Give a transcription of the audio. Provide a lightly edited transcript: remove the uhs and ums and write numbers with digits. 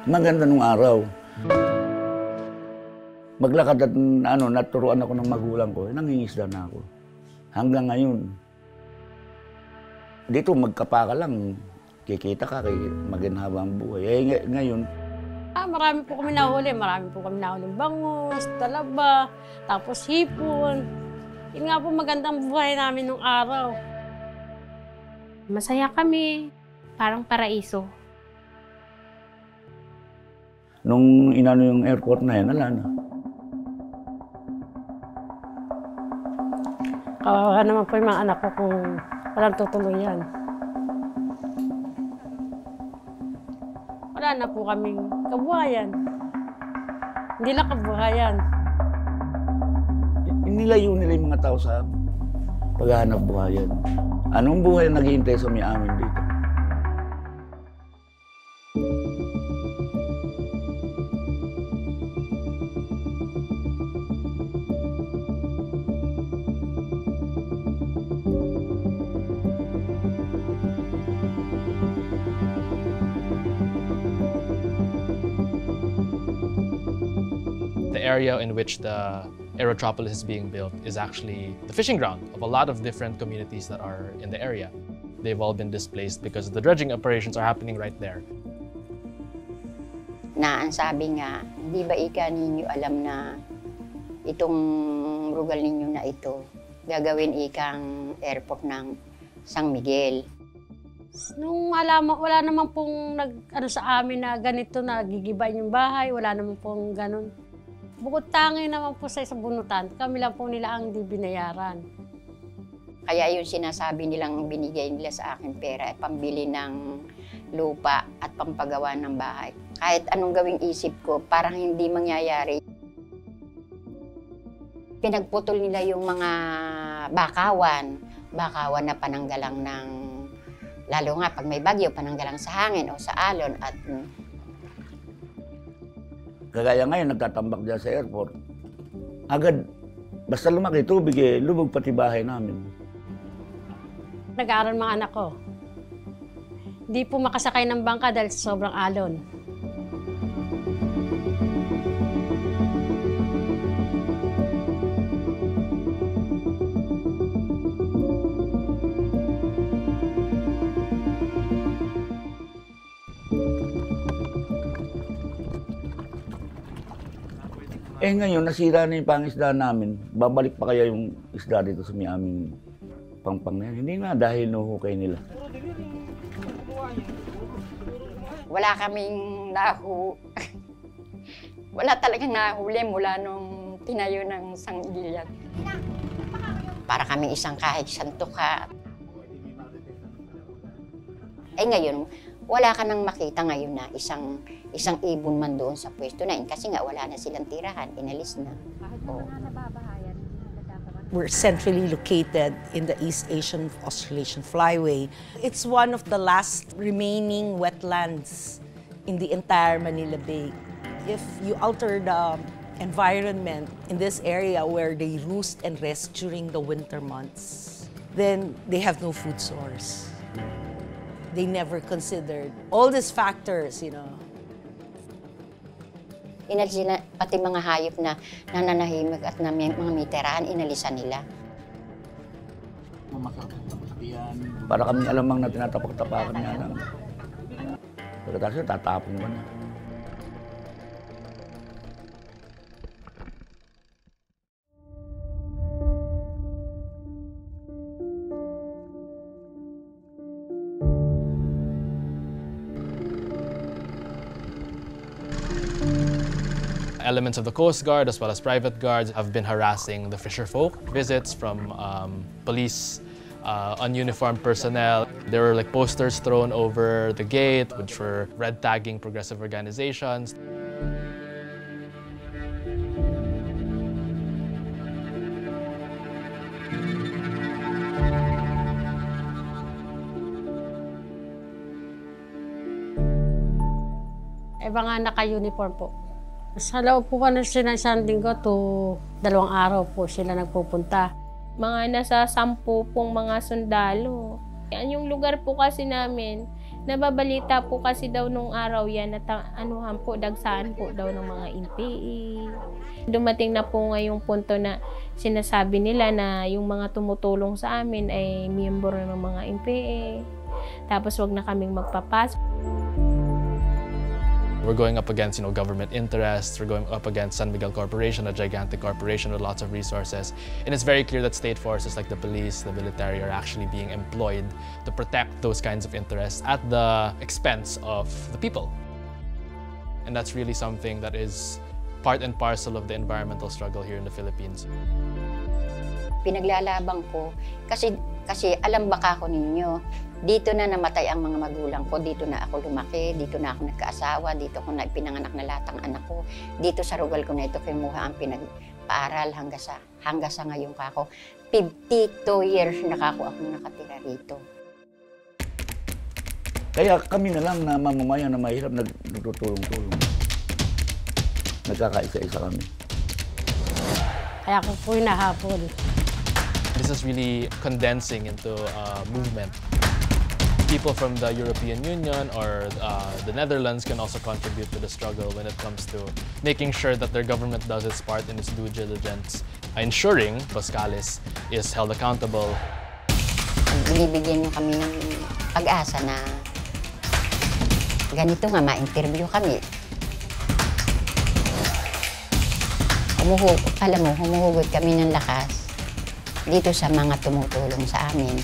Maganda nung araw. Maglakad at naturuan ako ng magulang ko, nangingisda na ako. Hanggang ngayon. Dito magkapaka lang, kikita ka, maginhaba ang buhay. Eh ngayon, marami po kami nahuli. Marami po kami nahuli bangus, talaba, tapos hipon. Yun nga po magandang buhay namin nung araw. Masaya kami, parang paraiso. Nung inano yung airport na yan, wala na. Kawawa naman po yung mga anak ko kung walang tutuloy yan. Wala na po kaming kabuhayan. Hindi lang kabuhayan. Inilayo nila yung mga tao sa paghahanap buhayan. Anong buhay ang naghihintay sa may amin dito? The area in which the Aerotropolis is being built is actually the fishing ground of a lot of different communities that are in the area. They've all been displaced because the dredging operations are happening right there. Ang sabi nga, hindi ba ninyo alam na itong lugar ninyo na ito, gagawin ikang airport ng San Miguel. Nung wala naman pong sa amin na ganito na gigibain yung bahay, wala naman pong ganun. Bukod tangi naman po sa isang bunutan, kami lang po nila ang di binayaran. Kaya yung sinasabi nilang binigay nila sa akin pera ay pambili ng lupa at pampagawa ng bahay. Kahit anong gawing isip ko, parang hindi mangyayari. Pinagputol nila yung mga bakawan na pananggalang ng, lalo nga pag may bagyo, pananggalang sa hangin o sa alon at Kagaya ngayon, nagtatambak dyan sa airport. Agad, basta lumaki tubig lubog pati bahay namin. Nag-aaral mga anak ko. Hindi po makasakay ng bangka dahil sa sobrang alon. Ngayon, nasira na yung pangisda namin. Babalik pa kaya yung isda dito sa aming pangpang na yan? Hindi na, dahil nuhukay nila. Wala kaming wala talagang nahuli mula nung tinayo ng Sanggilyan. Para kami isang kahit santuka. Ngayon, wala ka nang makita ngayon na isang ibon man doon sa pwesto na yun kasi nga wala na silang tirahan, inalis na. We're centrally located in the East Asian Australasian Flyway. It's one of the last remaining wetlands in the entire Manila Bay. If you alter the environment in this area where they roost and rest during the winter months, then they have no food source. They never considered all these factors, Inalis nila, pati mga hayop na nananahimik at na mga mitirahan, inalisan nila. Para kami alamang na tinatapak-tapakan niya lang. Pagkatapos tatapon mo na. Elements of the Coast Guard as well as private guards have been harassing the fisher folk. Visits from police, ununiformed personnel. There were posters thrown over the gate which were red tagging progressive organizations. Mga naka-uniform po. Sa loob po ka na sila isang linggo to 2 araw po sila nagpupunta. Mga nasa 10 pong mga sundalo. Yung lugar po kasi namin, Nababalita po kasi daw nung araw yan na anuhan po, dagsaan po daw ng mga NPA. Dumating na po ngayong punto na sinasabi nila na yung mga tumutulong sa amin ay miyembro ng mga NPA. Tapos wag na kaming magpapasok. We're going up against, government interests. We're going up against San Miguel Corporation, a gigantic corporation with lots of resources. And it's very clear that state forces like the police, the military are actually being employed to protect those kinds of interests at the expense of the people. And that's really something that is part and parcel of the environmental struggle here in the Philippines. Pinaglalabang ko kasi alam baka ko ninyo, dito na namatay ang mga magulang ko, dito na ako lumaki, dito na ako nagkaasawa, dito ko na pinanganak na lahat ang anak ko, dito sa rugal ko na ito kinuha ang pinagpaaral hanggang sa ngayon kako. 52 years na ako nakatira rito. Kaya kami na lang na mamamayan na mahirap nagtutulong-tulong. Nagkakaisa-isa kami. Kaya ako po hinahabol. This is really condensing into a movement. People from the European Union or the Netherlands can also contribute to the struggle when it comes to making sure that their government does its part in its due diligence, ensuring Boscalis is held accountable. Binibigyan niyo kami ng pag-asa na ganito nga, ma-interview kami. Humuhugot kami ng lakas dito sa mga tumutulong sa amin.